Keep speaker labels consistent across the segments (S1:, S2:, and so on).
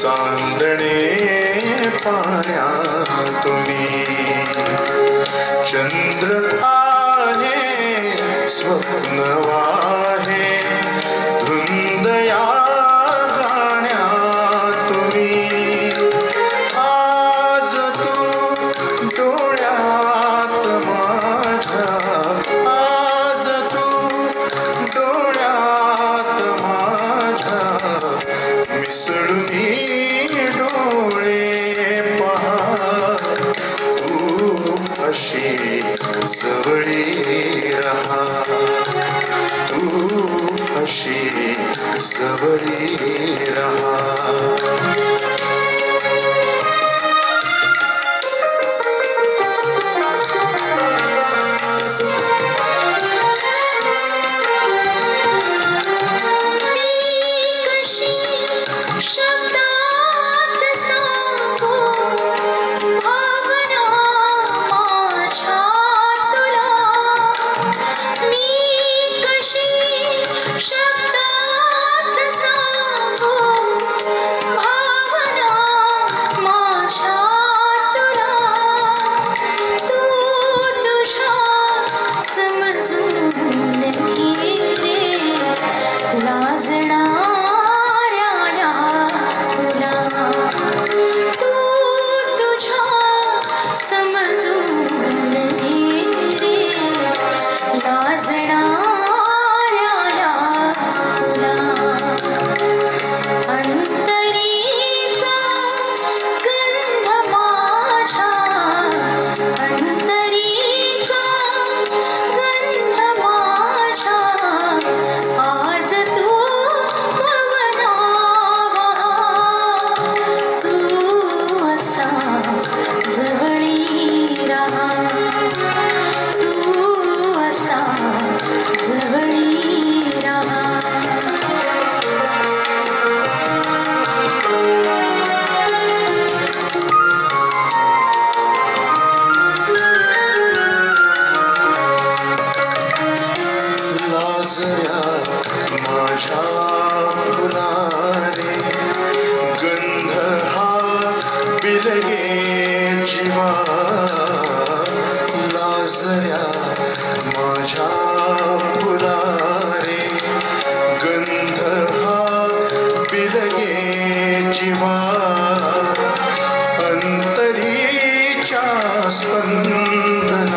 S1: चांदणे पाण्यातुनी चंद्र आहे स्वप्न वाहे धुंद या गाण्यातुनी आज तू डोळ्यात माझ्या आज तू डोळ्यात माझ्या मिसळूनी डोळे पहा तू अशी जवळी रहा तू अशी जवळी रहा माझ्या फुलाने गंध हा बिलगे जीवा लाजऱ्या माझ्या फुलाने गंध हा बिलगे जीवा अंतरीच्या स्पंदनाने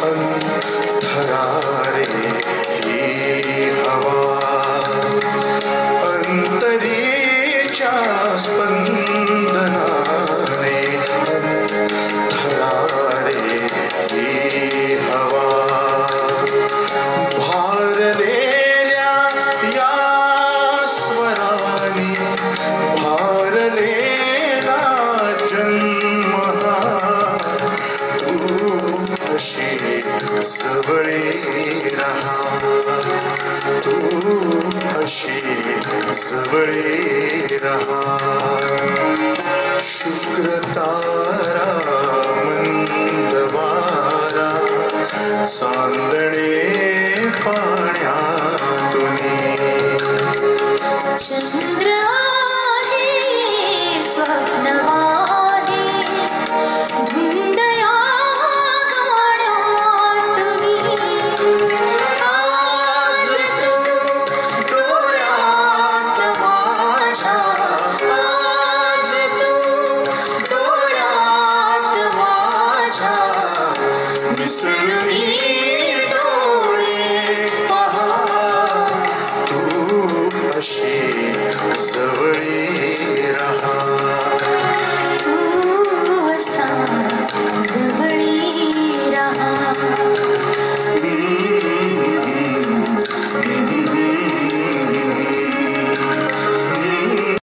S1: अंतरारे अंतरीच्या स्पंदनाने अंतरारे ही हवा भारलेल्या या स्वराने भारलेला जन्म तू अशी जवळी रहा तू अशी जवळी रहा शुक्र तारा मंदवारा चांदणे पाण्यातुनी
S2: चंद्र